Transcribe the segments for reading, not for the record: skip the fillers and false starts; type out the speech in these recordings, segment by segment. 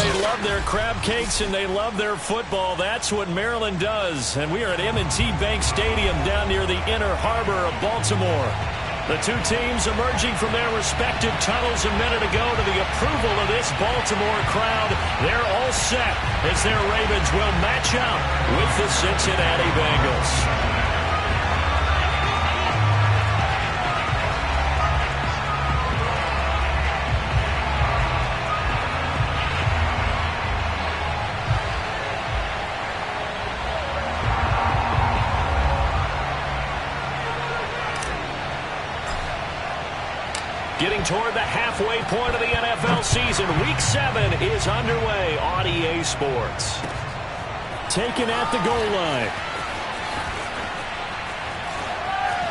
they love their crab cakes and they love their football. That's what Maryland does. And we are at M&T Bank Stadium down near the inner harbor of Baltimore. The two teams emerging from their respective tunnels a minute ago to the approval of this Baltimore crowd. They're all set as their Ravens will match up with the Cincinnati Bengals. Getting toward the halfway point of the NFL season. Week 7 is underway on EA Sports. Taken at the goal line.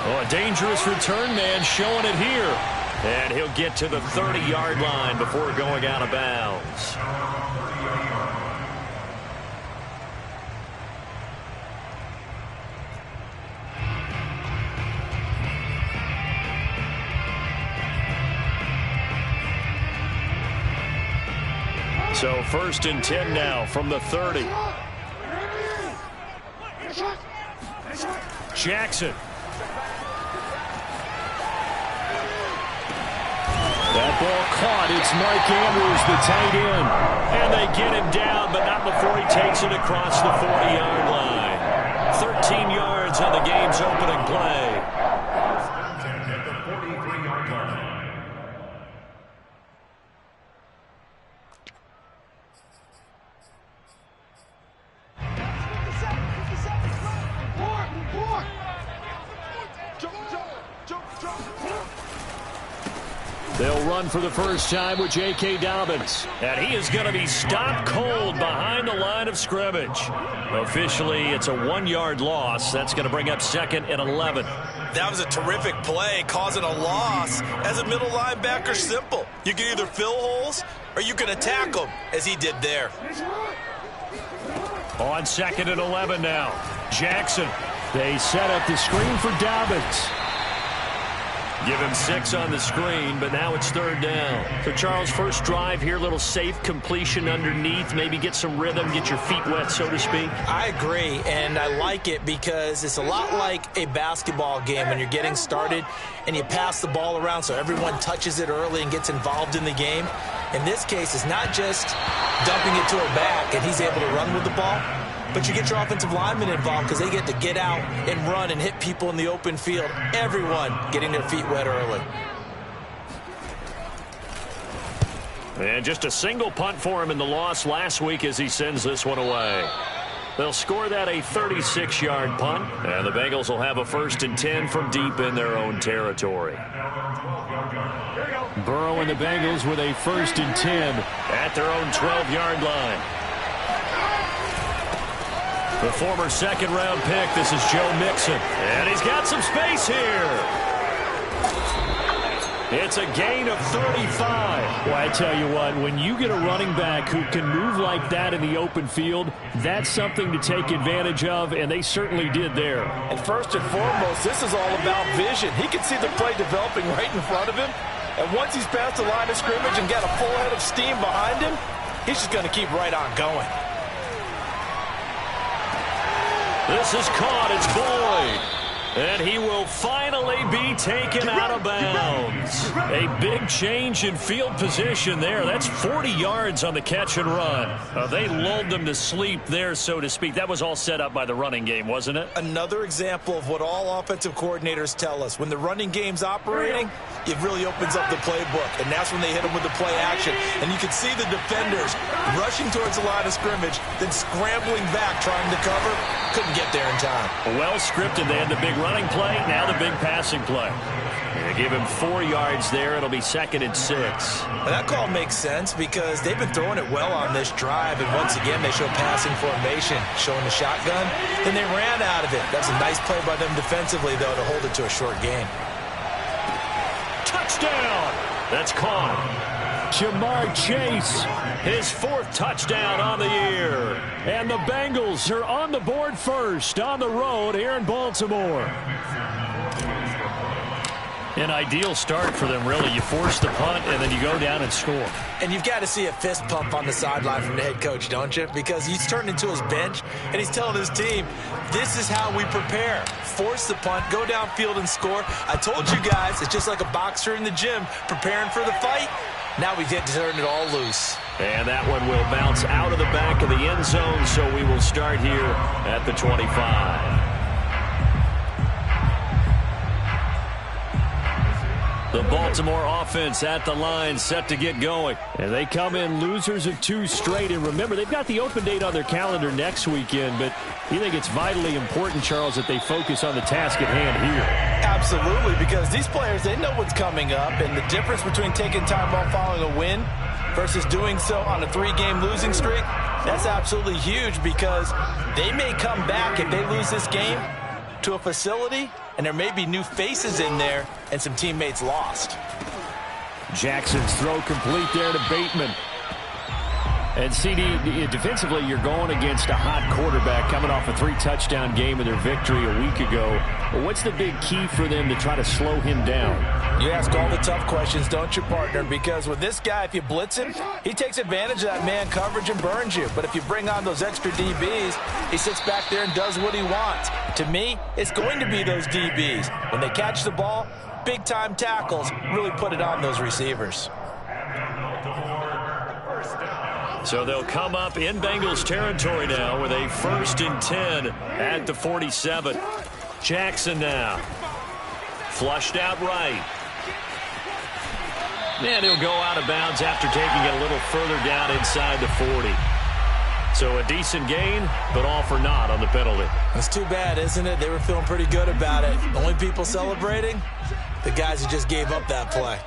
Oh, a dangerous return man showing it here. And he'll get to the 30-yard line before going out of bounds. So 1st and 10 now from the 30. Jackson. That ball caught. It's Mike Andrews, the tight end. And they get him down, but not before he takes it across the 40-yard line. 13 yards on the game's opening play. They'll run for the first time with J.K. Dobbins. And he is going to be stopped cold behind the line of scrimmage. Officially, it's a 1-yard loss. That's going to bring up 2nd and 11. That was a terrific play, causing a loss. As a middle linebacker, simple. You can either fill holes or you can attack them, as he did there. On 2nd and 11 now. Jackson. They set up the screen for Dobbins. Give him 6 on the screen, but now it's 3rd down. So, Charles, first drive here, little safe completion underneath, maybe get some rhythm, get your feet wet, so to speak. I agree, and I like it because it's a lot like a basketball game when you're getting started and you pass the ball around so everyone touches it early and gets involved in the game. In this case, it's not just dumping it to a back and he's able to run with the ball, but you get your offensive linemen involved because they get to get out and run and hit people in the open field. Everyone getting their feet wet early. And just a single punt for him in the loss last week as he sends this one away. They'll score that a 36-yard punt, and the Bengals will have a 1st and 10 from deep in their own territory. Burrow and the Bengals with a 1st and 10 at their own 12-yard line. The former 2nd-round pick, this is Joe Mixon. And he's got some space here. It's a gain of 35. Well, I tell you what, when you get a running back who can move like that in the open field, that's something to take advantage of, and they certainly did there. And first and foremost, this is all about vision. He can see the play developing right in front of him. And once he's past the line of scrimmage and got a full head of steam behind him, he's just going to keep right on going. This is caught. It's Boyd. And he will finally be taken out of bounds. A big change in field position there. That's 40 yards on the catch and run. They lulled them to sleep there, so to speak. That was all set up by the running game, wasn't it? Another example of what all offensive coordinators tell us. When the running game's operating, it really opens up the playbook. And that's when they hit them with the play action. And you can see the defenders rushing towards the line of scrimmage, then scrambling back, trying to cover. Couldn't get there in time. Well scripted. They had the big running play, now the big passing play. They give him 4 yards there. It'll be 2nd and 6. Well, that call makes sense because they've been throwing it well on this drive, and once again they show passing formation, showing the shotgun. Then they ran out of it. That's a nice play by them defensively, though, to hold it to a short gain. Touchdown! That's caught. Jamar Chase, his 4th touchdown on the year. And the Bengals are on the board first on the road here in Baltimore. An ideal start for them, really. You force the punt, and then you go down and score. And you've got to see a fist pump on the sideline from the head coach, don't you? Because he's turned into his bench, and he's telling his team, this is how we prepare. Force the punt, go downfield and score. I told you guys, it's just like a boxer in the gym preparing for the fight. Now we get to turn it all loose. And that one will bounce out of the back of the end zone, so we will start here at the 25. The Baltimore offense at the line, set to get going. And they come in losers of 2 straight. And remember, they've got the open date on their calendar next weekend, but you think it's vitally important, Charles, that they focus on the task at hand here. Absolutely, because these players, they know what's coming up, and the difference between taking time off following a win versus doing so on a 3-game losing streak, that's absolutely huge, because they may come back if they lose this game to a facility, and there may be new faces in there and some teammates lost. Jackson's throw complete there to Bateman. And CD, defensively, you're going against a hot quarterback coming off a 3-touchdown game in their victory a week ago. But what's the big key for them to try to slow him down? You ask all the tough questions, don't you, partner? Because with this guy, if you blitz him, he takes advantage of that man coverage and burns you. But if you bring on those extra DBs, he sits back there and does what he wants. To me, it's going to be those DBs. When they catch the ball, big-time tackles really put it on those receivers. So they'll come up in Bengals territory now with a 1st and 10 at the 47. Jackson now. Flushed out right. And he'll go out of bounds after taking it a little further down inside the 40. So a decent gain, but all for naught on the penalty. That's too bad, isn't it? They were feeling pretty good about it. The only people celebrating, the guys who just gave up that play.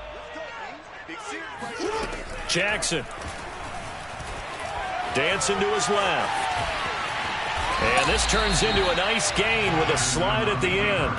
Jackson. Dancing to his left. And this turns into a nice gain with a slide at the end.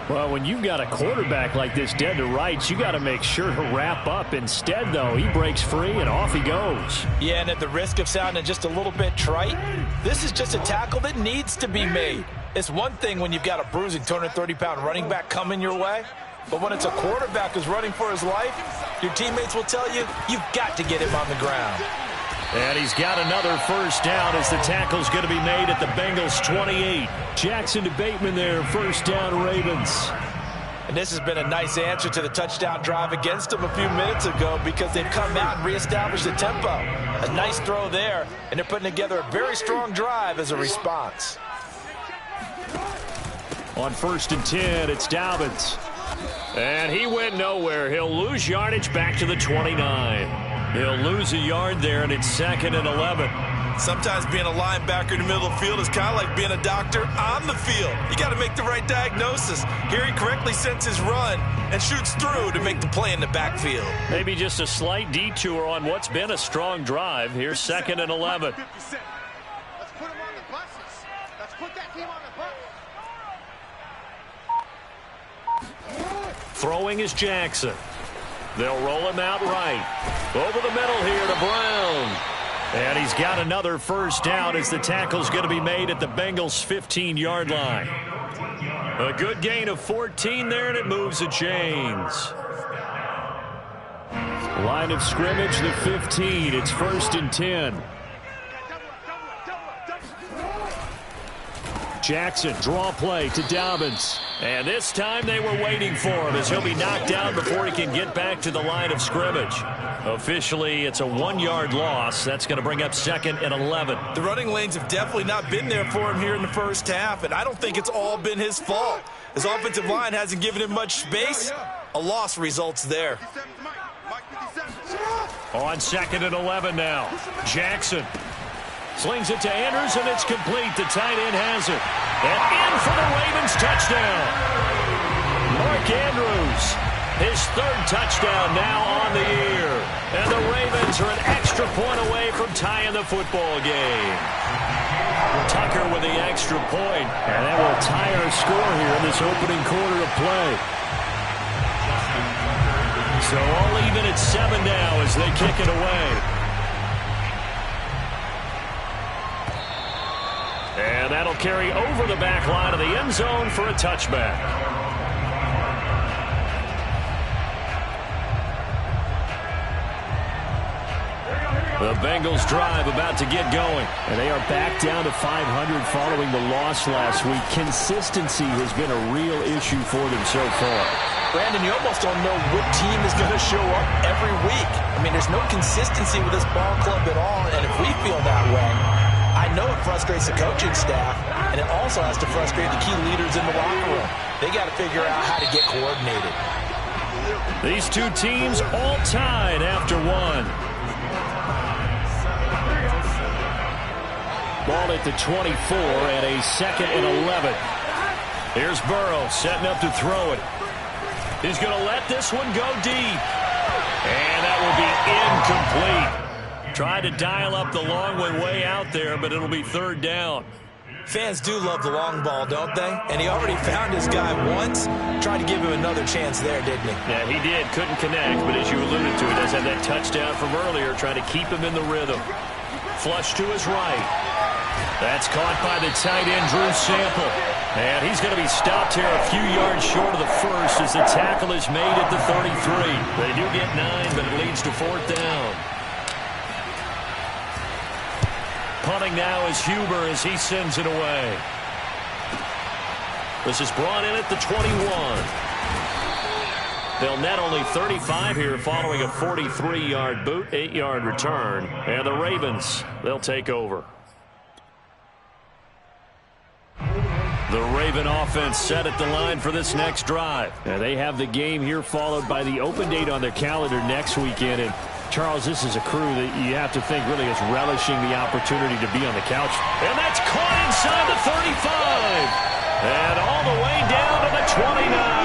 Well, when you've got a quarterback like this dead to rights, you got to make sure to wrap up. Instead, though, he breaks free and off he goes. Yeah, and at the risk of sounding just a little bit trite, this is just a tackle that needs to be made. It's one thing when you've got a bruising 230-pound running back coming your way, but when it's a quarterback who's running for his life, your teammates will tell you, you've got to get him on the ground. And he's got another first down as the tackle's going to be made at the Bengals 28. Jackson to Bateman there, first down Ravens. And this has been a nice answer to the touchdown drive against them a few minutes ago, because they've come out and reestablished the tempo. A nice throw there, and they're putting together a very strong drive as a response. On 1st and 10, it's Dobbins. And he went nowhere. He'll lose yardage back to the 29. He'll lose a yard there, and it's 2nd and 11. Sometimes being a linebacker in the middle of the field is kind of like being a doctor on the field. You got to make the right diagnosis. Here he correctly sends his run and shoots through to make the play in the backfield. Maybe just a slight detour on what's been a strong drive. Here's 2nd and 11. Let's put him on the buses. Let's put that team on the bus. Throwing is Jackson. They'll roll him out right. Over the middle here to Brown. And he's got another first down as the tackle's going to be made at the Bengals' 15-yard line. A good gain of 14 there, and it moves the chains. Line of scrimmage, the 15. It's 1st and 10. Jackson, draw play to Dobbins. And this time they were waiting for him as he'll be knocked down before he can get back to the line of scrimmage. Officially, it's a 1-yard loss. That's going to bring up 2nd and 11. The running lanes have definitely not been there for him here in the first half, and I don't think it's all been his fault. His offensive line hasn't given him much space. A loss results there. On 2nd and 11 now. Jackson slings it to Andrews, and it's complete. The tight end has it. And in for the Ravens touchdown. Mark Andrews, his 3rd touchdown now on the year. And the Ravens are an extra point away from tying the football game. Tucker with the extra point. And that will tie our score here in this opening quarter of play. So all even at 7 now as they kick it away. And that'll carry over the back line of the end zone for a touchback. The Bengals drive about to get going. And they are back down to 500 following the loss last week. Consistency has been a real issue for them so far. Brandon, you almost don't know what team is going to show up every week. I mean, there's no consistency with this ball club at all, and if we feel that way, I know it frustrates the coaching staff, and it also has to frustrate the key leaders in the locker room. They got to figure out how to get coordinated. These two teams all tied after one. Ball at the 24 and a 2nd and 11. Here's Burrow setting up to throw it. He's going to let this one go deep. And that will be incomplete. Tried to dial up the long one way out there, but it'll be 3rd down. Fans do love the long ball, don't they? And he already found his guy once. Tried to give him another chance there, didn't he? Yeah, he did. Couldn't connect, but as you alluded to, he does have that touchdown from earlier, trying to keep him in the rhythm. Flush to his right. That's caught by the tight end, Drew Sample. And he's going to be stopped here a few yards short of the first as the tackle is made at the 33. They do get 9, but it leads to 4th down. Punting now is Huber as he sends it away. This is brought in at the 21. They'll net only 35 here following a 43-yard boot, 8-yard return. And the Ravens, they'll take over. The Raven offense set at the line for this next drive. Now they have the game here followed by the open date on their calendar next weekend. And Charles, this is a crew that you have to think really is relishing the opportunity to be on the couch. And that's caught inside the 35. And all the way down to the 29.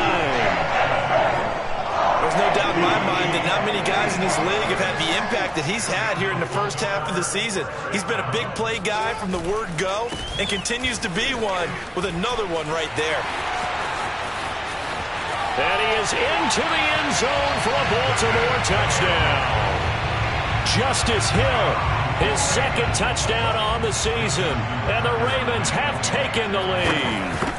There's no doubt in my mind that not many guys in this league have had the impact that he's had here in the first half of the season. He's been a big play guy from the word go and continues to be one with another one right there. And he is into the end zone for a Baltimore touchdown. Justice Hill, his 2nd touchdown on the season. And the Ravens have taken the lead.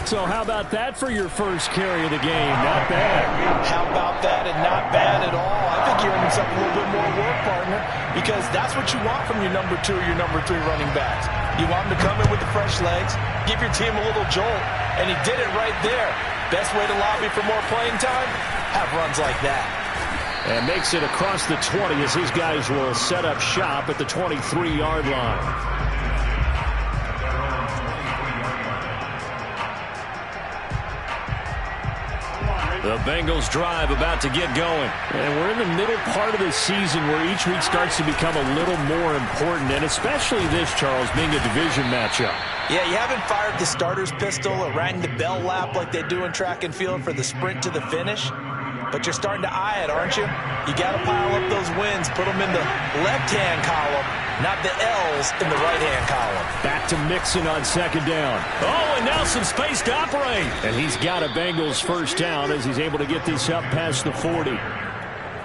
So how about that for your first carry of the game? Not bad. How about that, and not bad at all. I think you're earning himself a little bit more work, partner, because that's what you want from your number 2 or your number 3 running backs. You want him to come in with the fresh legs, give your team a little jolt, and he did it right there. Best way to lobby for more playing time? Have runs like that. And makes it across the 20 as his guys will set up shop at the 23-yard line. The Bengals drive about to get going. And we're in the middle part of the season where each week starts to become a little more important, and especially this, Charles, being a division matchup. Yeah, you haven't fired the starter's pistol or rang the bell lap like they do in track and field for the sprint to the finish, but you're starting to eye it, aren't you? You got to pile up those wins, put them in the left-hand column, not the L's in the right-hand column. Back to Mixon on 2nd down. Oh, and now some space to operate. And he's got a Bengals first down as he's able to get this up past the 40.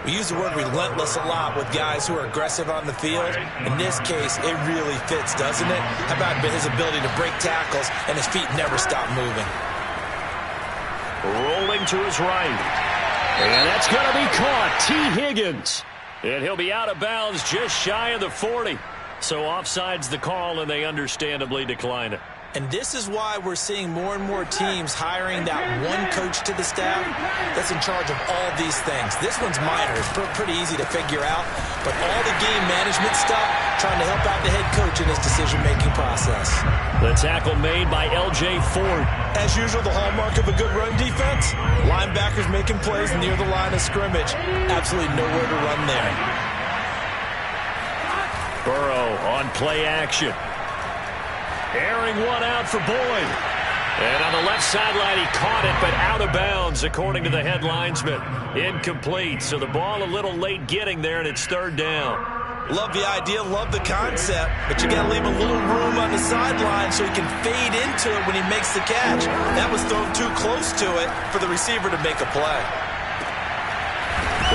We use the word relentless a lot with guys who are aggressive on the field. In this case, it really fits, doesn't it? How about his ability to break tackles and his feet never stop moving? Rolling to his right. And that's going to be caught. T. Higgins. And he'll be out of bounds just shy of the 40. So offside's the call, and they understandably decline it. And this is why we're seeing more and more teams hiring that one coach to the staff that's in charge of all these things. This one's minor. It's pretty easy to figure out. But all the game management stuff, trying to help out the head coach in his decision-making process. The tackle made by L.J. Ford. As usual, the hallmark of a good run defense, linebackers making plays near the line of scrimmage. Absolutely nowhere to run there. Burrow on play action. Airing one out for Boyd. And on the left sideline, he caught it, but out of bounds, according to the head linesman. Incomplete, so the ball a little late getting there, and it's 3rd down. Love the idea, love the concept, but you got to leave a little room on the sideline so he can fade into it when he makes the catch. That was thrown too close to it for the receiver to make a play.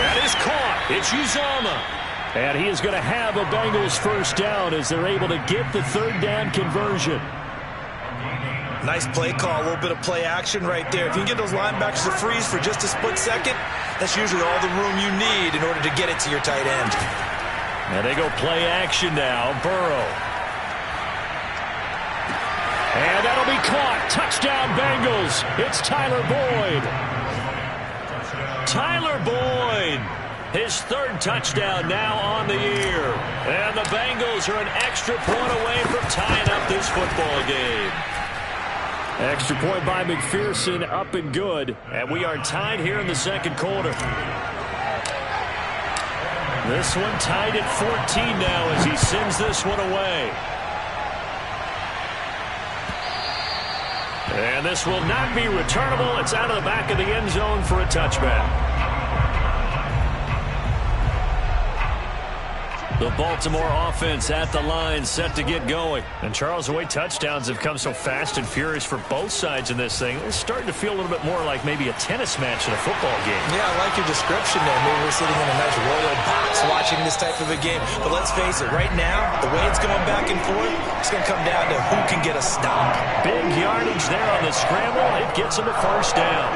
That is caught. It's Uzomah. And he is going to have a Bengals first down as they're able to get the 3rd down conversion. Nice play call, a little bit of play action right there. If you can get those linebackers to freeze for just a split second, that's usually all the room you need in order to get it to your tight end. And they go play action now. Burrow. And that'll be caught. Touchdown Bengals. It's Tyler Boyd. Tyler Boyd. His third touchdown now on the year. And the Bengals are an extra point away from tying up this football game. Extra point by McPherson, up and good. And we are tied here in the second quarter. This one tied at 14 now as he sends this one away. And this will not be returnable. It's out of the back of the end zone for a touchback. The Baltimore offense at the line, set to get going. And Charles, the way touchdowns have come so fast and furious for both sides in this thing, it's starting to feel a little bit more like maybe a tennis match in a football game. Yeah, I like your description there. Maybe we're sitting in a nice royal box watching this type of a game. But let's face it, right now, the way it's going back and forth, it's going to come down to who can get a stop. Big yardage there on the scramble. It gets him a first down.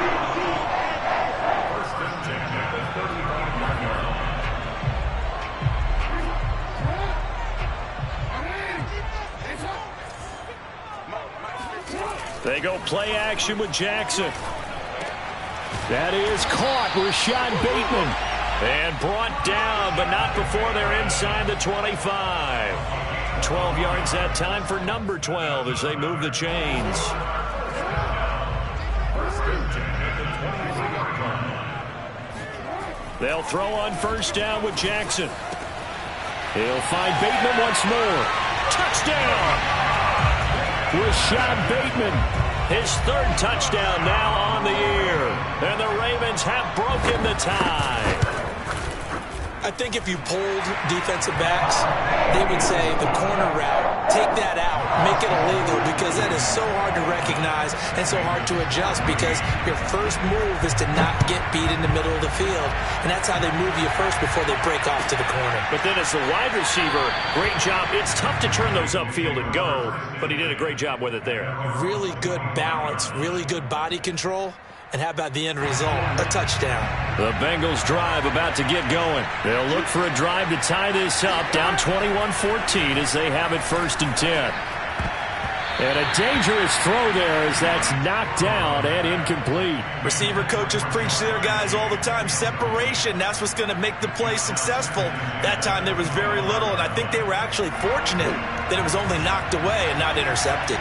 They go play action with Jackson. That is caught. Rashad Bateman. And brought down, but not before they're inside the 25. 12 yards that time for number 12 as they move the chains. They'll throw on first down with Jackson. He'll find Bateman once more. Touchdown! Rashad Bateman, his third touchdown now on the year. And the Ravens have broken the tie. I think if you polled defensive backs, they would say the corner route, take that out, make it illegal, because that is so hard to recognize and so hard to adjust, because your first move is to not get beat in the middle of the field. And that's how they move you first before they break off to the corner. But then as the wide receiver, great job. It's tough to turn those upfield and go, but he did a great job with it there. Really good balance, really good body control. And how about the end result? A touchdown. The Bengals drive about to get going. They'll look for a drive to tie this up, down 21-14 as they have it 1st and 10. And a dangerous throw there as that's knocked down and incomplete. Receiver coaches preach to their guys all the time. Separation, that's what's going to make the play successful. That time there was very little, and I think they were actually fortunate that it was only knocked away and not intercepted.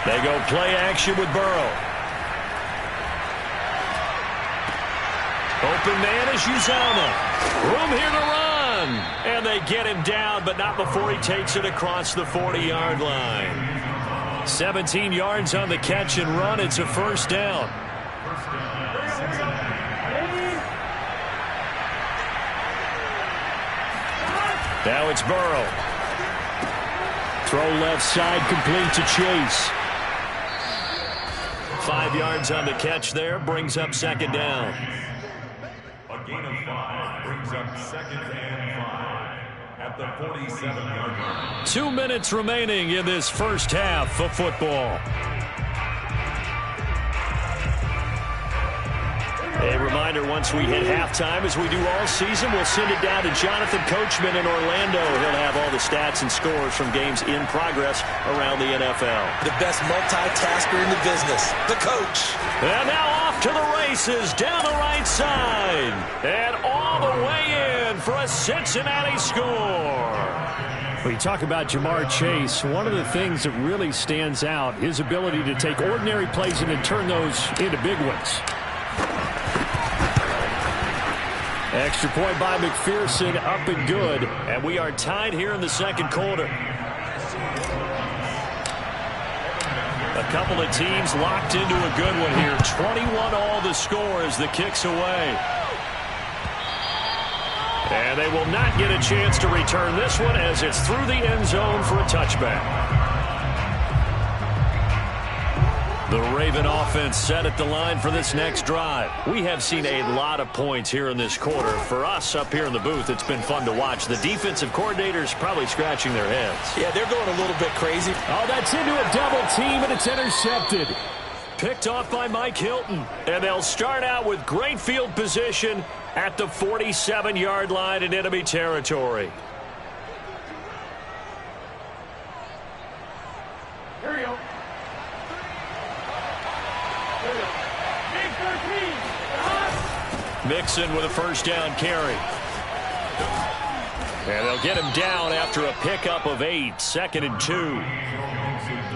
They go play action with Burrow. Open man is Uzama. Room here to run. And they get him down, but not before he takes it across the 40-yard line. 17 yards on the catch and run. It's a first down. Now it's Burrow. Throw left side, complete to Chase. 5 yards on the catch there, brings up second down. A gain of 5 brings up 2nd and 5 at the 47-yard line. 2 minutes remaining in this first half of football. A reminder, once we hit halftime, as we do all season, we'll send it down to Jonathan Coachman in Orlando. He'll have all the stats and scores from games in progress around the NFL. The best multitasker in the business, the coach. And now off to the races, down the right side. And all the way in for a Cincinnati score. When you talk about Jamar Chase, one of the things that really stands out, his ability to take ordinary plays and then turn those into big ones. Extra point by McPherson, up and good. And we are tied here in the second quarter. A couple of teams locked into a good one here. 21 all the score as the kick's away. And they will not get a chance to return this one as it's through the end zone for a touchback. The Raven offense set at the line for this next drive. We have seen a lot of points here in this quarter. For us up here in the booth, it's been fun to watch. The defensive coordinators probably scratching their heads. Yeah, they're going a little bit crazy. Oh, that's into a double team, and it's intercepted. picked off by Mike Hilton. And they'll start out with great field position at the 47-yard line in enemy territory. Here we go. Mixon with a first down carry. And they'll get him down after a pickup of 8, 2nd and 2.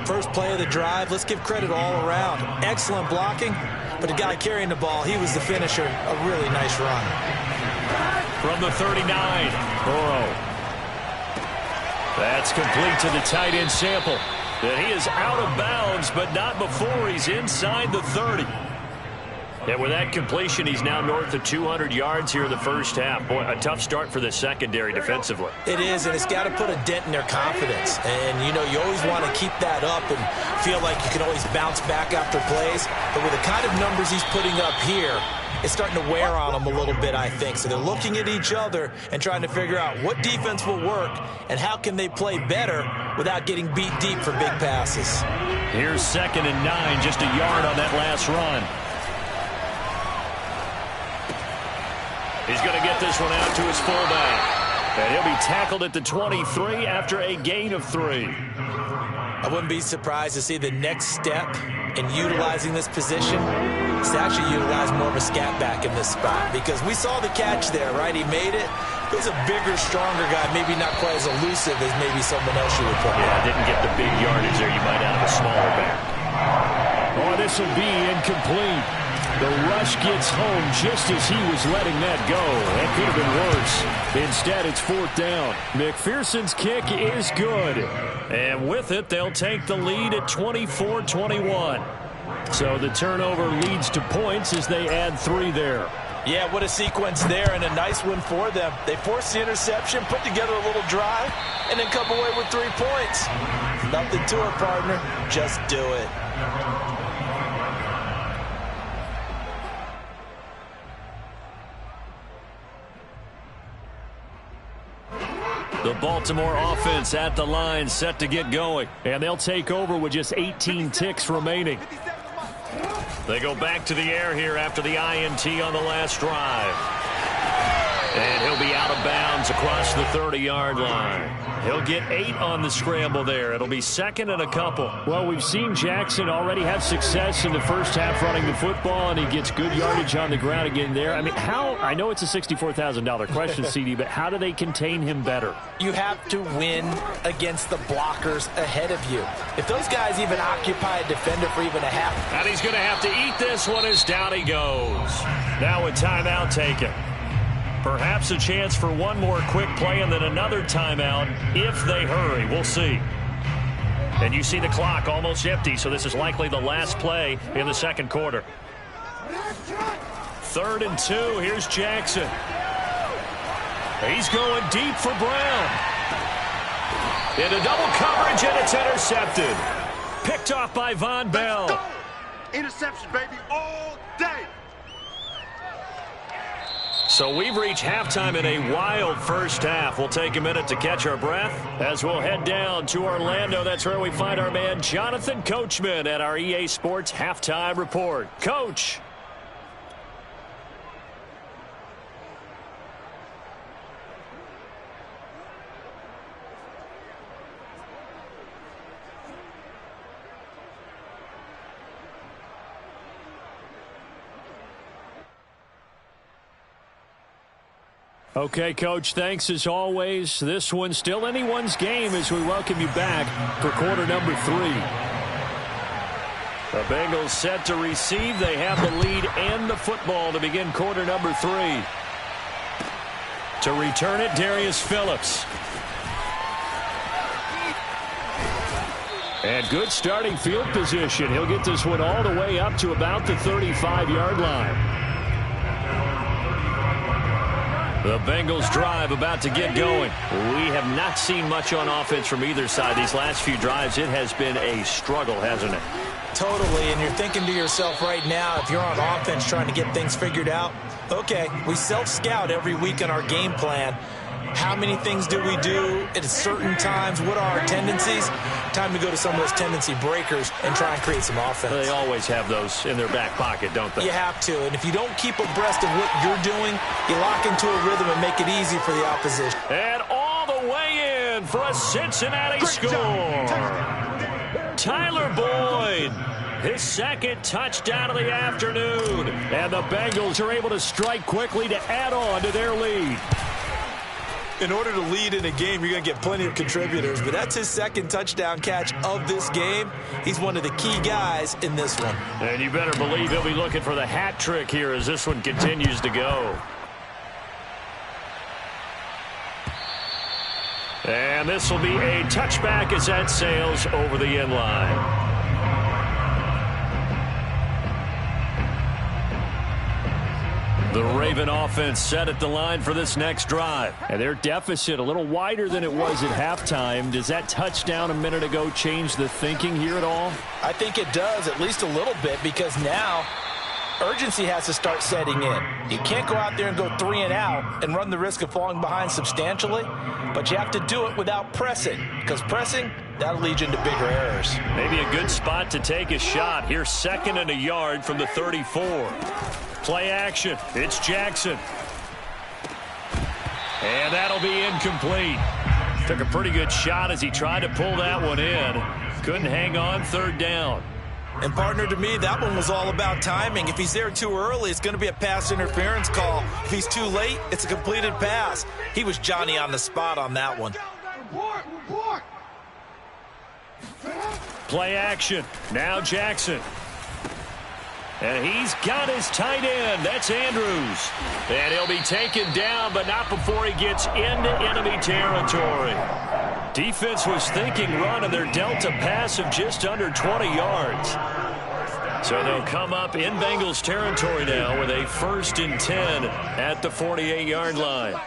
First play of the drive, let's give credit all around. Excellent blocking, but the guy carrying the ball, he was the finisher. A really nice run. From the 39, Burrow. That's complete to the tight end Sample. And he is out of bounds, but not before he's inside the 30. And with that completion, he's now north of 200 yards here in the first half. Boy, a tough start for the secondary defensively. It is, and it's got to put a dent in their confidence. And, you know, you always want to keep that up and feel like you can always bounce back after plays. But with the kind of numbers he's putting up here, it's starting to wear on them a little bit, I think. So they're looking at each other and trying to figure out what defense will work and how can they play better without getting beat deep for big passes. Here's 2nd and 9, just a yard on that last run. He's going to get this one out to his fullback. And he'll be tackled at the 23 after a gain of 3. I wouldn't be surprised to see the next step in utilizing this position is to actually utilize more of a scat back in this spot. Because we saw the catch there, right? He made it. He was a bigger, stronger guy, maybe not quite as elusive as maybe someone else you would put. Yeah, didn't get the big yardage there you might out of a smaller back. Oh, this will be incomplete. The rush gets home just as he was letting that go. That could have been worse. Instead, it's 4th down. McPherson's kick is good. And with it, they'll take the lead at 24-21. So the turnover leads to points as they add 3 there. Yeah, what a sequence there, and a nice one for them. They forced the interception, put together a little drive, and then come away with 3 points. Nothing to it, partner. Just do it. The Baltimore offense at the line, set to get going. And they'll take over with just 18 ticks remaining. They go back to the air here after the INT on the last drive. And he'll be out of bounds across the 30-yard line. He'll get 8 on the scramble there. It'll be 2nd and a couple. Well, we've seen Jackson already have success in the first half running the football, and he gets good yardage on the ground again there. I mean, I know it's a $64,000 question, CD, but how do they contain him better? You have to win against the blockers ahead of you. If those guys even occupy a defender for even a half. And he's going to have to eat this one as down he goes. Now a timeout taken. Perhaps a chance for one more quick play and then another timeout if they hurry. We'll see. And you see the clock almost empty, so this is likely the last play in the second quarter. 3rd and 2. Here's Jackson. He's going deep for Brown. Into double coverage, and it's intercepted. Picked off by Von Bell. Interception, baby, all day. So we've reached halftime in a wild first half. We'll take a minute to catch our breath as we'll head down to Orlando. That's where we find our man Jonathan Coachman at our EA Sports Halftime Report. Coach. Okay, Coach, thanks as always. This one's still anyone's game as we welcome you back for quarter number 3. The Bengals set to receive. They have the lead and the football to begin quarter number 3. To return it, Darius Phillips. And good starting field position. He'll get this one all the way up to about the 35-yard line. The Bengals drive about to get going. We have not seen much on offense from either side. These last few drives, it has been a struggle, hasn't it? Totally, and you're thinking to yourself right now, if you're on offense trying to get things figured out, okay, we self-scout every week in our game plan, How many things do we do at certain times? What are our tendencies? Time to go to some of those tendency breakers and try and create some offense. They always have those in their back pocket, don't they? You have to. And if you don't keep abreast of what you're doing, you lock into a rhythm and make it easy for the opposition. And all the way in for a Cincinnati score. Tyler Boyd, his second touchdown of the afternoon. And the Bengals are able to strike quickly to add on to their lead. In order to lead in a game, you're going to get plenty of contributors, but that's his second touchdown catch of this game. He's one of the key guys in this one. And you better believe he'll be looking for the hat trick here as this one continues to go. And this will be a touchback as that sails over the end line. The Raven offense set at the line for this next drive. And their deficit a little wider than it was at halftime. Does that touchdown a minute ago change the thinking here at all? I think it does, at least a little bit, because now urgency has to start setting in. You can't go out there and go 3 and out and run the risk of falling behind substantially, but you have to do it without pressing, because pressing, that'll lead you into bigger errors. Maybe a good spot to take a shot. Here's 2nd and a yard from the 34. Play action. It's Jackson. And that'll be incomplete. Took a pretty good shot as he tried to pull that one in. Couldn't hang on, 3rd down. And, partner, to me, that one was all about timing. If he's there too early, it's going to be a pass interference call. If he's too late, it's a completed pass. He was Johnny on the spot on that one. Play action. Now Jackson. And he's got his tight end. That's Andrews. And he'll be taken down, but not before he gets into enemy territory. Defense was thinking run, and they're dealt a pass of just under 20 yards. So they'll come up in Bengals territory now with a 1st and 10 at the 48-yard line.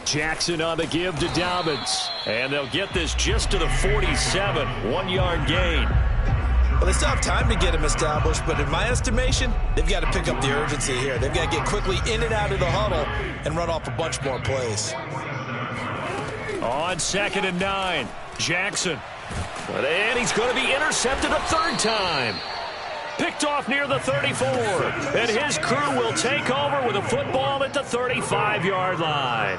Jackson on the give to Dobbins. And they'll get this just to the 47. 1-yard gain. Well, they still have time to get him established, but in my estimation, they've got to pick up the urgency here. They've got to get quickly in and out of the huddle and run off a bunch more plays. On 2nd and 9, Jackson. And he's going to be intercepted a 3rd time. Picked off near the 34. And his crew will take over with a football at the 35-yard line.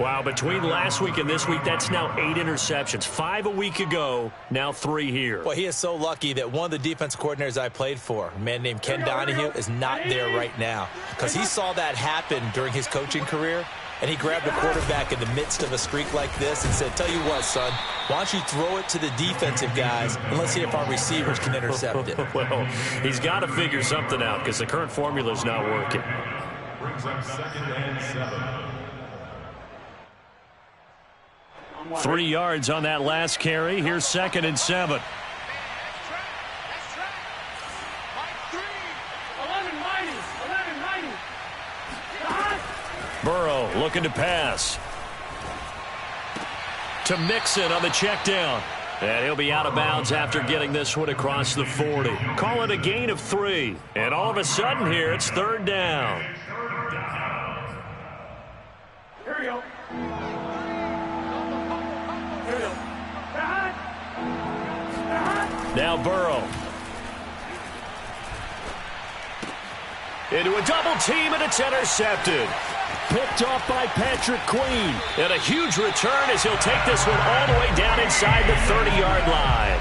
Wow, between last week and this week, that's now 8 interceptions. 5 a week ago, now 3 here. Well, he is so lucky that one of the defense coordinators I played for, a man named Ken Donahue, is not there right now. Because he saw that happen during his coaching career, and he grabbed a quarterback in the midst of a streak like this and said, tell you what, son, why don't you throw it to the defensive guys, and let's see if our receivers can intercept it. Well, he's got to figure something out because the current formula is not working. Brings up 2nd and 7. 3 yards on that last carry. Here's 2nd and 7. Burrow looking to pass. To Mixon on the check down. And he'll be out of bounds after getting this one across the 40. Call it a gain of 3. And all of a sudden here, it's 3rd down. Here we go. Now Burrow. Into a double team, and it's intercepted. Picked off by Patrick Queen. And a huge return as he'll take this one all the way down inside the 30-yard line.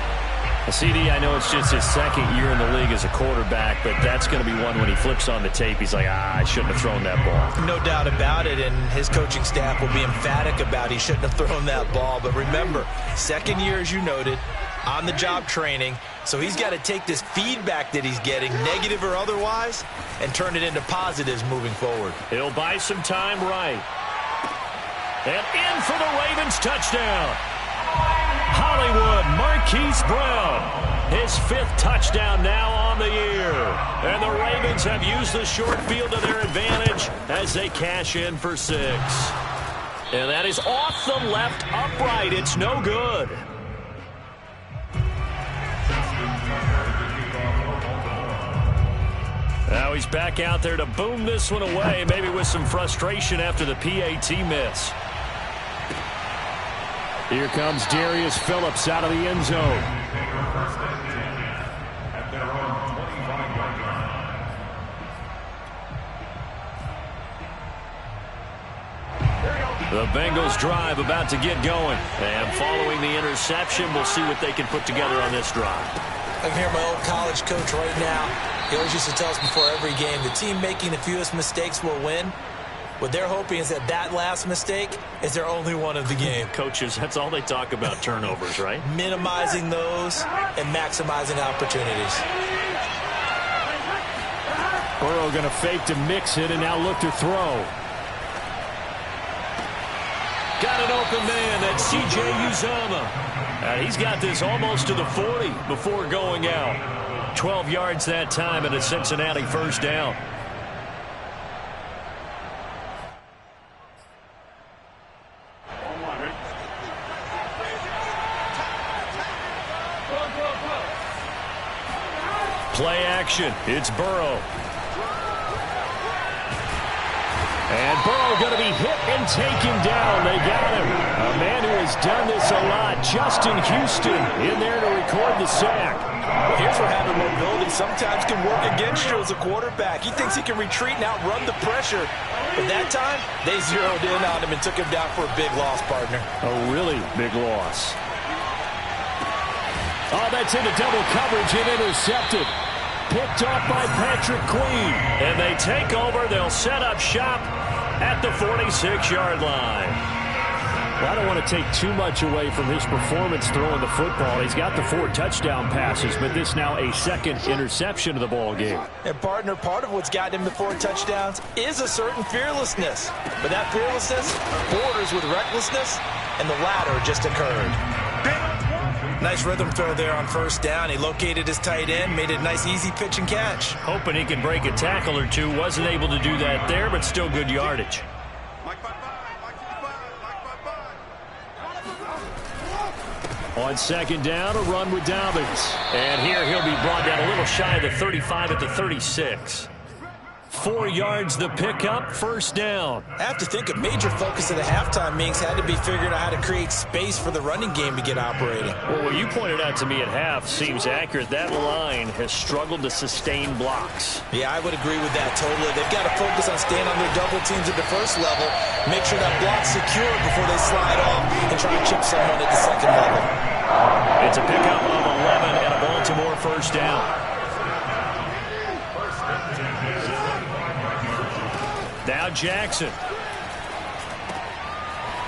CD, I know it's just his 2nd year in the league as a quarterback, but that's going to be one when he flips on the tape, he's like, I shouldn't have thrown that ball. No doubt about it, and his coaching staff will be emphatic about he shouldn't have thrown that ball. But remember, 2nd year, as you noted, on-the-job training, so he's got to take this feedback that he's getting, negative or otherwise, and turn it into positives moving forward. He'll buy some time right. And in for the Ravens touchdown. Hollywood Marquise Brown, his 5th touchdown now on the year. And the Ravens have used the short field to their advantage as they cash in for 6. And that is off the left upright. It's no good. Oh, he's back out there to boom this one away, maybe with some frustration after the PAT miss. Here comes Darius Phillips out of the end zone. The Bengals drive about to get going. And following the interception, we'll see what they can put together on this drive. I can hear my old college coach right now. He always used to tell us before every game, the team making the fewest mistakes will win. What they're hoping is that last mistake is their only one of the game. Coaches, that's all they talk about, turnovers, right? Minimizing those and maximizing opportunities. Burrow going to fake to mix it and now look to throw. Got an open man. That's C.J. Uzomah. He's got this almost to the 40 before going out. 12 yards that time and a Cincinnati first down. Play action. It's Burrow. And Burrow going to be hit and taken down. They got him. A man who has done this a lot, Justin Houston, in there to record the sack. Well, here's where having mobility sometimes can work against you as a quarterback. He thinks he can retreat and outrun the pressure. But that time, they zeroed in on him and took him down for a big loss, partner. A really big loss. Oh, that's into double coverage and intercepted. Picked off by Patrick Queen. And they take over. They'll set up shop at the 46-yard line. Well, I don't want to take too much away from his performance throwing the football. He's got the 4 touchdown passes, but this now a second interception of the ball game. And, partner, part of what's gotten him the 4 touchdowns is a certain fearlessness. But that fearlessness borders with recklessness, and the latter just occurred. Nice rhythm throw there on first down. He located his tight end, made it a nice easy pitch and catch. Hoping he could break a tackle or two. Wasn't able to do that there, but still good yardage. On second down, a run with Dobbins. And here he'll be brought down a little shy of the 35 at the 36. 4 yards the pickup, first down. I have to think a major focus of the halftime meetings had to be figuring out how to create space for the running game to get operating. Well, what you pointed out to me at half seems accurate. That line has struggled to sustain blocks. Yeah, I would agree with that totally. They've got to focus on staying on their double teams at the first level, make sure that block's secure before they slide off and try and chip someone at the second level. It's a pickup of 11 and a Baltimore first down. Now Jackson.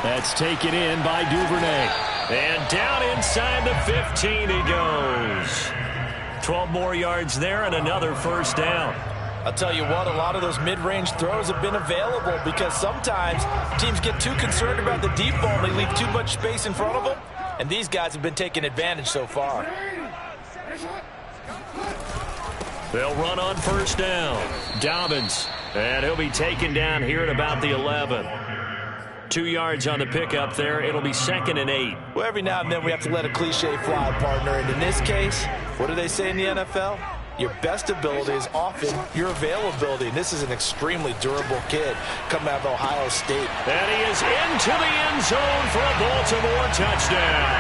That's taken in by Duvernay. And down inside the 15 he goes. 12 more yards there and another first down. I'll tell you what, a lot of those mid-range throws have been available because sometimes teams get too concerned about the deep ball and they leave too much space in front of them. And these guys have been taking advantage so far. They'll run on first down. Dobbins. And he'll be taken down here at about the 11. 2 yards on the pickup there. It'll be 2nd and 8. Well, every now and then we have to let a cliche fly, partner. And in this case, what do they say in the NFL? Your best ability is often your availability. And this is an extremely durable kid coming out of Ohio State. And he is into the end zone for a Baltimore touchdown.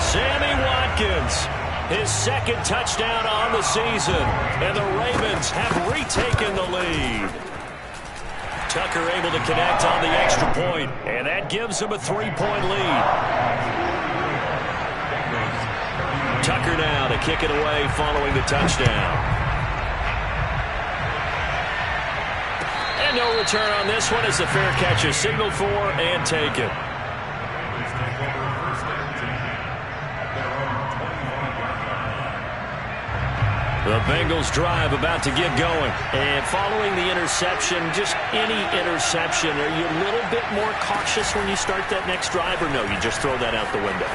Sammy Watkins. His 2nd touchdown on the season. And the Ravens have retaken the lead. Tucker able to connect on the extra point. And that gives him a 3-point lead. Tucker now to kick it away following the touchdown. And no return on this one as the fair catch is signaled for and taken. The Bengals drive about to get going. And following the interception, just any interception, are you a little bit more cautious when you start that next drive, or no, you just throw that out the window?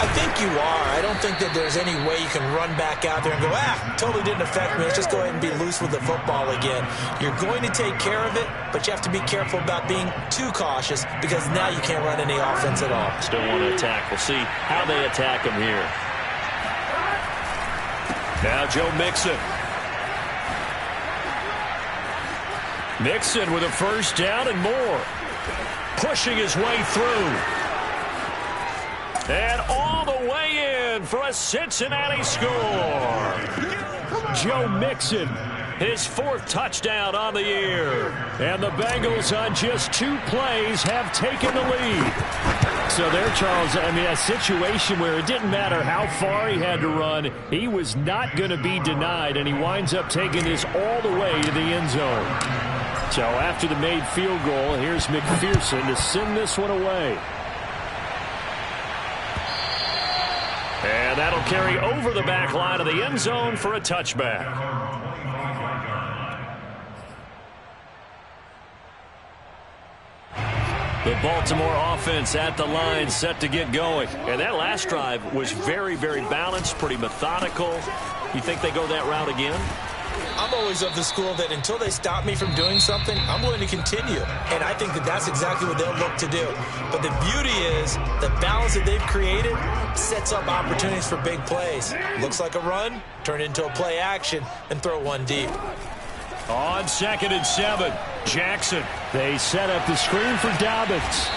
I think you are. I don't think that there's any way you can run back out there and go, totally didn't affect me. Let's just go ahead and be loose with the football again. You're going to take care of it, but you have to be careful about being too cautious because now you can't run any offense at all. Still want to attack. We'll see how they attack him here. Now Joe Mixon. Mixon with a first down and more. Pushing his way through. And all the way in for a Cincinnati score. Joe Mixon, his 4th touchdown on the year. And the Bengals on just 2 plays have taken the lead. So there, Charles, I mean, a situation where it didn't matter how far he had to run, he was not going to be denied, and he winds up taking this all the way to the end zone. So after the made field goal, here's McPherson to send this one away. And that'll carry over the back line of the end zone for a touchback. The Baltimore offense at the line, set to get going. And that last drive was very, very balanced, pretty methodical. You think they go that route again? I'm always of the school that until they stop me from doing something, I'm willing to continue. And I think that that's exactly what they'll look to do. But the beauty is the balance that they've created sets up opportunities for big plays. Looks like a run, turn it into a play action, and throw one deep. On 2nd and 7, Jackson. They set up the screen for Dobbins.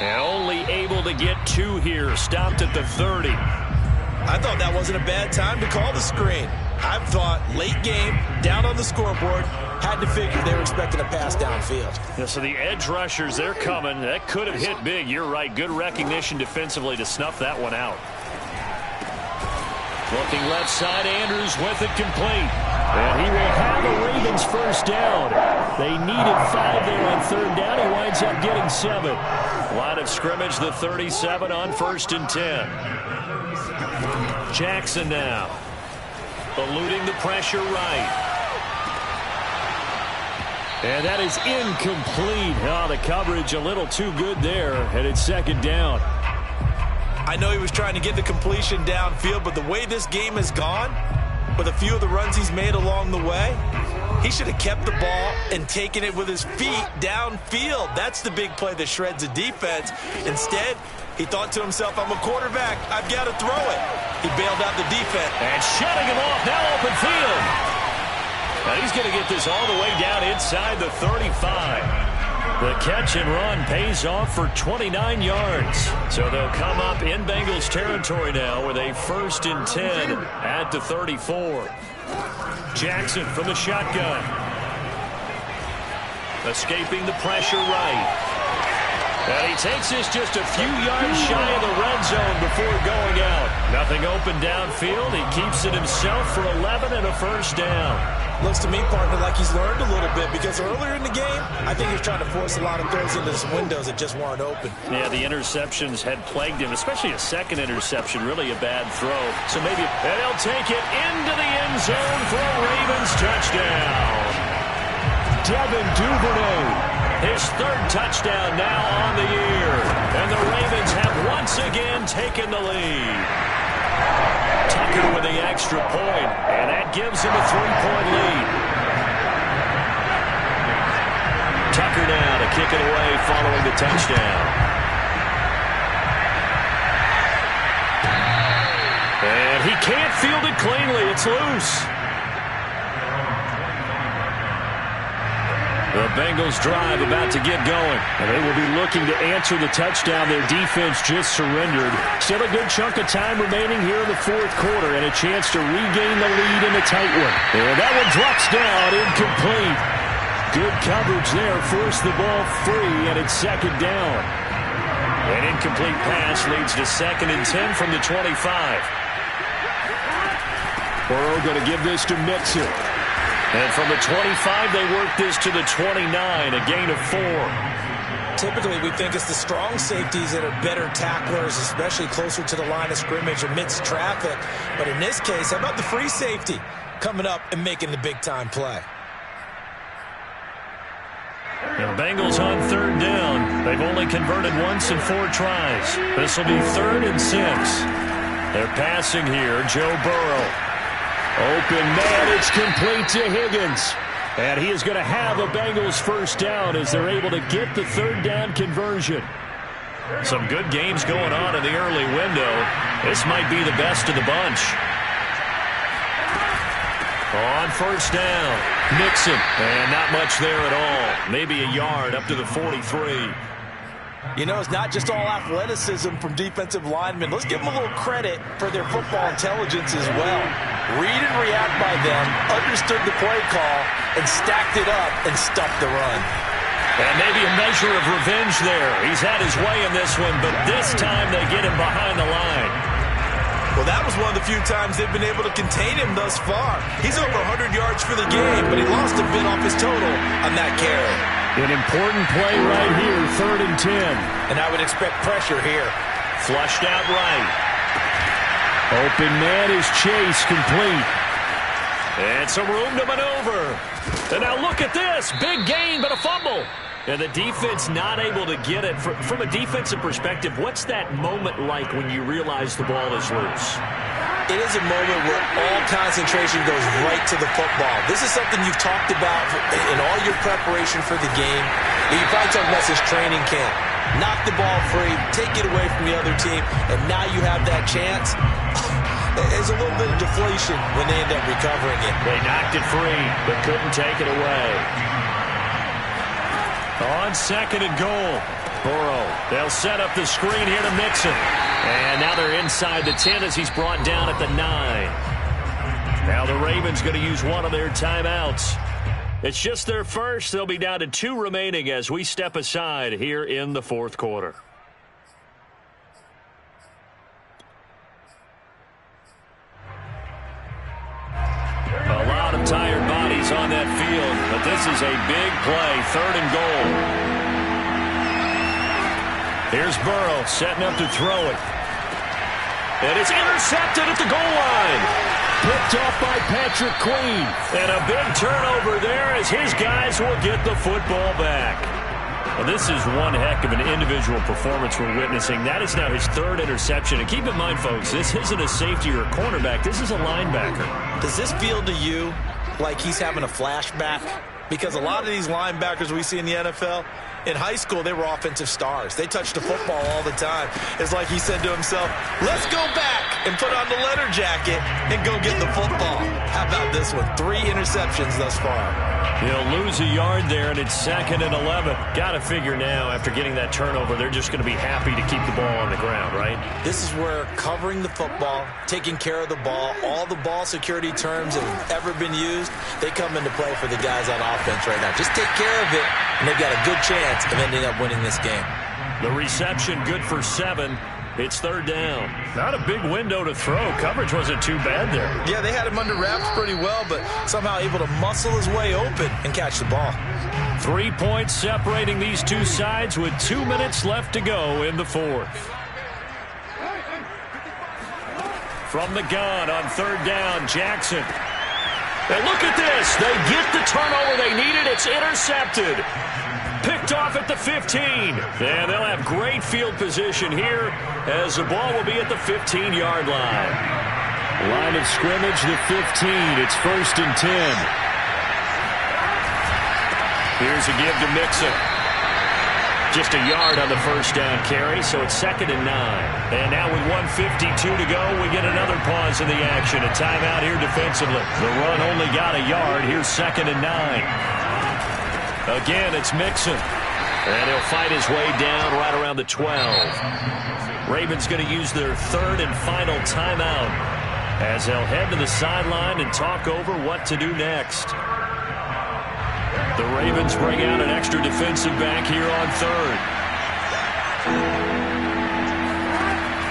And only able to get 2 here, stopped at the 30. I thought that wasn't a bad time to call the screen. I thought late game, down on the scoreboard, had to figure they were expecting a pass downfield. Yeah, so the edge rushers, they're coming. That could have hit big. You're right. Good recognition defensively to snuff that one out. Looking left side, Andrews with it complete. And he will have a Ravens first down. They needed 5 there on 3rd down. He winds up getting 7. Line of scrimmage, the 37 on 1st and 10. Jackson now. Eluding the pressure right. And that is incomplete. Oh, the coverage a little too good there. And it's 2nd down. I know he was trying to get the completion downfield, but the way this game has gone, with a few of the runs he's made along the way, he should have kept the ball and taken it with his feet downfield. That's the big play that shreds a defense. Instead, he thought to himself, I'm a quarterback. I've got to throw it. He bailed out the defense. And shutting him off, now open field. Now he's going to get this all the way down inside the 35. The catch and run pays off for 29 yards. So they'll come up in Bengals territory now with a 1st and 10 at the 34. Jackson from the shotgun. Escaping the pressure right. And he takes this just a few yards shy of the red zone before going out. Nothing open downfield. He keeps it himself for 11 and a first down. Looks to me, partner, like he's learned a little bit, because earlier in the game, I think he was trying to force a lot of throws into some windows that just weren't open. Yeah, the interceptions had plagued him, especially a second interception, really a bad throw. So maybe, and he'll take it into the end zone for a Ravens touchdown. Devin Duvernay. His 3rd touchdown now on the year. And the Ravens have once again taken the lead. Tucker with the extra point, and that gives him a 3-point lead. Tucker now to kick it away following the touchdown. And he can't field it cleanly. It's loose. The Bengals drive about to get going. And they will be looking to answer the touchdown. Their defense just surrendered. Still a good chunk of time remaining here in the 4th quarter, and a chance to regain the lead in a tight one. And that one drops down, incomplete. Good coverage there, forced the ball free, and it's 2nd down. An incomplete pass leads to 2nd and 10 from the 25. Burrow going to give this to Mixon. And from the 25, they work this to the 29, a gain of 4. Typically, we think it's the strong safeties that are better tacklers, especially closer to the line of scrimmage amidst traffic. But in this case, how about the free safety coming up and making the big-time play? The Bengals on 3rd down. They've only converted once in 4 tries. This will be 3rd and 6. They're passing here, Joe Burrow. Open man, it's complete to Higgins. And he is going to have a Bengals first down as they're able to get the 3rd down conversion. Some good games going on in the early window. This might be the best of the bunch. On first down, Mixon. And not much there at all. Maybe a yard up to the 43. You know, it's not just all athleticism from defensive linemen. Let's give them a little credit for their football intelligence as well. Read and react by them, understood the play call, and stacked it up and stuffed the run. And maybe a measure of revenge there. He's had his way in this one, but this time they get him behind the line. Well, that was one of the few times they've been able to contain him thus far. He's over 100 yards for the game, but he lost a bit off his total on that carry. An important play right here, 3rd and 10. And I would expect pressure here. Flushed out right. Open man is Chase, complete. And some room to maneuver. And now look at this. Big gain, but a fumble. And the defense not able to get it. From a defensive perspective, what's that moment like when you realize the ball is loose? It is a moment where all concentration goes right to the football. This is something you've talked about in all your preparation for the game. You probably talked about since training camp. Knock the ball free, take it away from the other team, and now you have that chance. There's a little bit of deflation when they end up recovering it. They knocked it free, but couldn't take it away. On 2nd and goal, Burrow. They'll set up the screen here to Mixon. And now they're inside the 10 as he's brought down at the 9. Now the Ravens going to use one of their timeouts. It's just their first. They'll be down to 2 remaining as we step aside here in the 4th quarter. A lot of tired bodies on that field, but this is a big play, 3rd and goal. Here's Burrow setting up to throw it. And it's intercepted at the goal line. Picked off by Patrick Queen. And a big turnover there as his guys will get the football back. Well, this is one heck of an individual performance we're witnessing. That is now his 3rd interception. And keep in mind, folks, this isn't a safety or a cornerback. This is a linebacker. Does this feel to you like he's having a flashback? Because a lot of these linebackers we see in the NFL, in high school, they were offensive stars. They touched the football all the time. It's like he said to himself, let's go back and put on the letter jacket and go get the football. How about this one? 3 interceptions thus far. He'll lose a yard there, and it's 2nd and 11. Got to figure now, after getting that turnover, they're just going to be happy to keep the ball on the ground, right? This is where covering the football, taking care of the ball, all the ball security terms that have ever been used, they come into play for the guys on offense right now. Just take care of it, and they've got a good chance of ending up winning this game. The reception good for 7. It's 3rd down. Not a big window to throw. Coverage wasn't too bad there. Yeah, they had him under wraps pretty well, but somehow able to muscle his way open and catch the ball. 3 points separating these two sides with 2 minutes left to go in the 4th. From the gun on 3rd down, Jackson. And look at this. They get the turnover they needed. It's intercepted. Picked off at the 15. And they'll have great field position here as the ball will be at the 15-yard line. Line of scrimmage, the 15. It's 1st and 10. Here's a give to Mixon. Just a yard on the 1st down carry, so it's 2nd and 9. And now with 1:52 to go, we get another pause in the action. A timeout here defensively. The run only got a yard. Here's 2nd and 9. Again, it's Mixon. And he'll fight his way down right around the 12. Ravens going to use their 3rd and final timeout as they'll head to the sideline and talk over what to do next. The Ravens bring out an extra defensive back here on 3rd.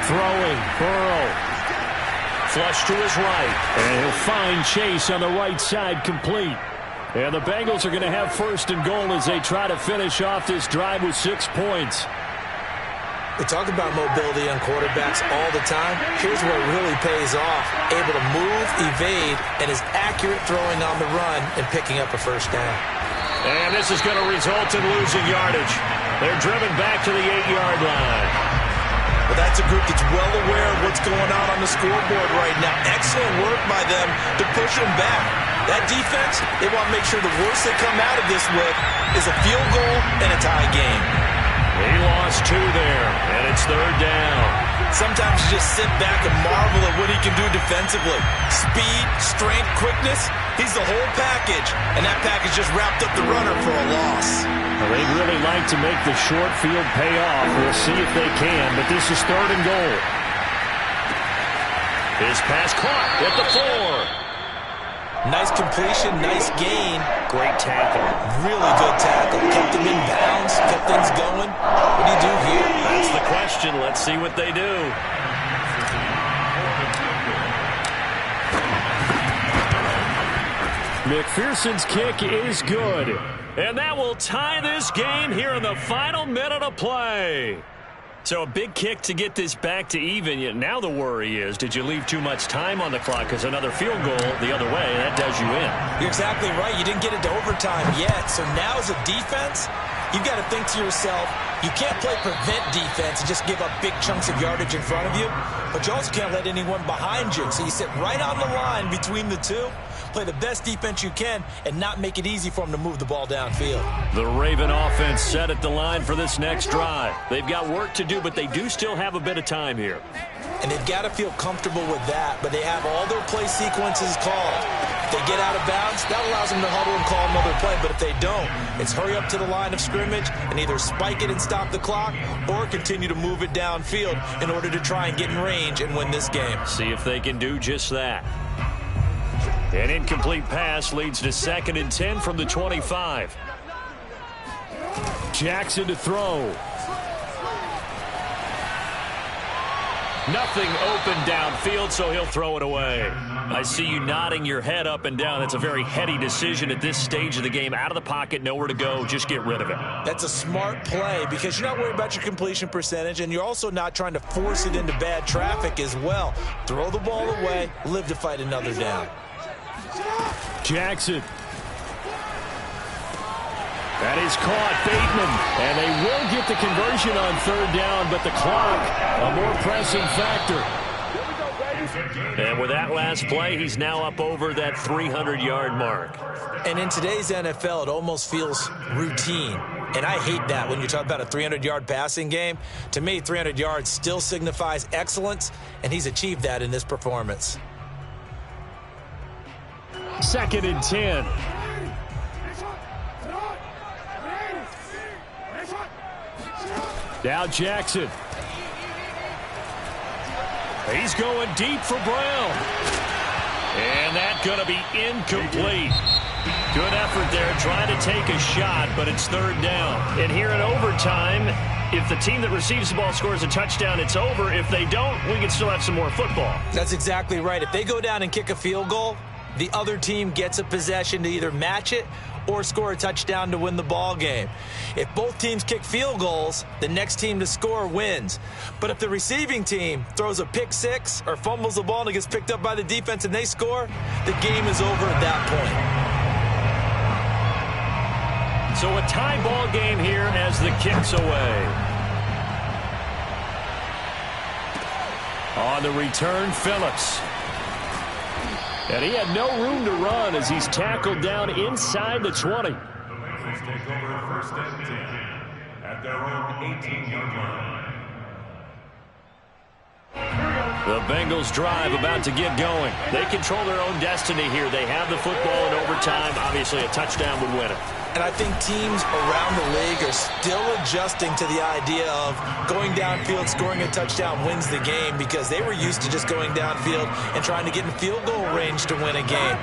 Throwing, Burrow. Flush to his right. And he'll find Chase on the right side, complete. And the Bengals are going to have 1st and goal as they try to finish off this drive with 6 points. We talk about mobility on quarterbacks all the time. Here's where it really pays off. Able to move, evade, and is accurate throwing on the run and picking up a 1st down. And this is going to result in losing yardage. They're driven back to the 8-yard line. Well, that's a group that's well aware of what's going on the scoreboard right now. Excellent work by them to push them back. That defense, they want to make sure the worst they come out of this with is a field goal and a tie game. He lost 2 there, and it's 3rd down. Sometimes you just sit back and marvel at what he can do defensively. Speed, strength, quickness, he's the whole package. And that package just wrapped up the runner for a loss. Well, they'd really like to make the short field pay off. We'll see if they can, but this is 3rd and goal. His pass caught at the 4. Nice completion, nice gain. Great tackle. Really good tackle. Kept him in bounds, kept things going. What do you do here? That's the question. Let's see what they do. McPherson's kick is good. And that will tie this game here in the final minute of play. So a big kick to get this back to even. Yet now the worry is, did you leave too much time on the clock? Because another field goal the other way, that does you in. You're exactly right. You didn't get it to overtime yet. So now as a defense, you've got to think to yourself, you can't play prevent defense and just give up big chunks of yardage in front of you. But you also can't let anyone behind you. So you sit right on the line between the two. Play the best defense you can and not make it easy for them to move the ball downfield. The Raven offense set at the line for this next drive. They've got work to do, but they do still have a bit of time here. And they've got to feel comfortable with that, but they have all their play sequences called. If they get out of bounds, that allows them to huddle and call another play, but if they don't, it's hurry up to the line of scrimmage and either spike it and stop the clock or continue to move it downfield in order to try and get in range and win this game. See if they can do just that. An incomplete pass leads to 2nd and 10 from the 25. Jackson to throw. Nothing open downfield, so he'll throw it away. I see you nodding your head up and down. That's a very heady decision at this stage of the game. Out of the pocket, nowhere to go, just get rid of it. That's a smart play because you're not worried about your completion percentage, and you're also not trying to force it into bad traffic as well. Throw the ball away, live to fight another down. Jackson. That is caught, Bateman. And they will get the conversion on 3rd down, but the clock, a more pressing factor. And with that last play, he's now up over that 300-yard mark. And in today's NFL, it almost feels routine. And I hate that when you talk about a 300-yard passing game. To me, 300 yards still signifies excellence, and he's achieved that in this performance. 2nd and 10. Now Jackson. He's going deep for Brown. And that's going to be incomplete. Good effort there, trying to take a shot, but it's 3rd down. And here in overtime, if the team that receives the ball scores a touchdown, it's over. If they don't, we can still have some more football. That's exactly right. If they go down and kick a field goal, the other team gets a possession to either match it or score a touchdown to win the ball game. If both teams kick field goals, the next team to score wins. But if the receiving team throws a pick six or fumbles the ball and it gets picked up by the defense and they score, the game is over at that point. So a tie ball game here as the kick's away. On the return, Phillips. And he had no room to run as he's tackled down inside the 20. The Bengals take over 1st and 10 at their own 18-yard line. The Bengals drive about to get going. They control their own destiny here. They have the football in overtime. Obviously, a touchdown would win it. And I think teams around the league are still adjusting to the idea of going downfield, scoring a touchdown wins the game because they were used to just going downfield and trying to get in field goal range to win a game.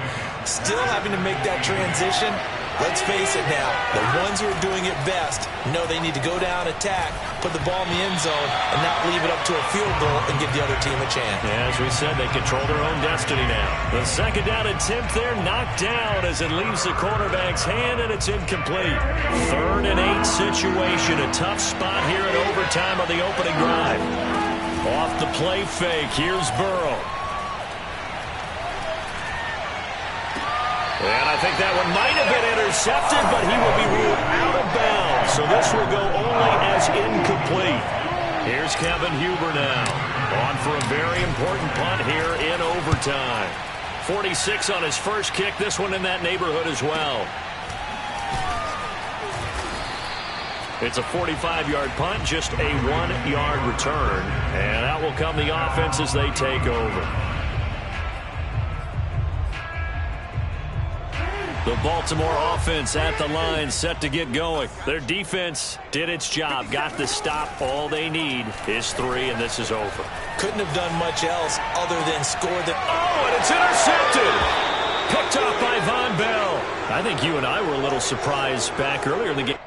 Still having to make that transition. Let's face it now, the ones who are doing it best know they need to go down, attack, put the ball in the end zone, and not leave it up to a field goal and give the other team a chance. Yeah, as we said, they control their own destiny now. The 2nd down attempt there knocked down as it leaves the cornerback's hand, and it's incomplete. 3rd and 8 situation. A tough spot here in overtime on the opening drive. Off the play fake, here's Burrow. And I think that one might have been intercepted, but he will be ruled out of bounds. So this will go only as incomplete. Here's Kevin Huber now. On for a very important punt here in overtime. 46 on his first kick. This one in that neighborhood as well. It's a 45-yard punt, just a 1-yard return. And out will come the offense as they take over. The Baltimore offense at the line, set to get going. Their defense did its job, got the stop. All they need is 3, and this is over. Couldn't have done much else other than score the... Oh, and it's intercepted. Picked up by Von Bell. I think you and I were a little surprised back earlier in the game.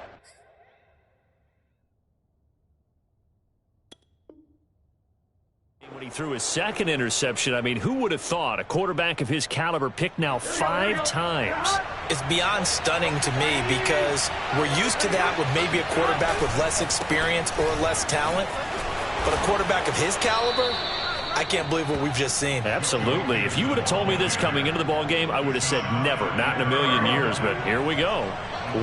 When he threw his second interception, I mean, who would have thought a quarterback of his caliber picked now 5 times? It's beyond stunning to me because we're used to that with maybe a quarterback with less experience or less talent. But a quarterback of his caliber, I can't believe what we've just seen. Absolutely. If you would have told me this coming into the ball game, I would have said never, not in a million years. But here we go.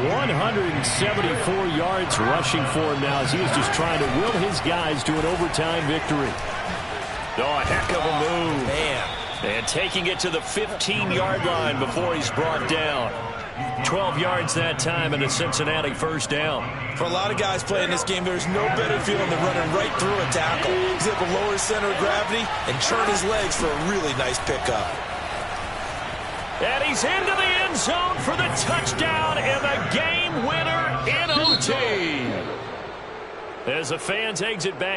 174 yards rushing for him now as he is just trying to will his guys to an overtime victory. Oh, a heck of a move. Man. And taking it to the 15-yard line before he's brought down. 12 yards that time and a Cincinnati first down. For a lot of guys playing this game, there's no better feeling than running right through a tackle. He's able to lower his center of gravity and turn his legs for a really nice pickup. And he's into the end zone for the touchdown and the game winner in OT. As the fans exit back.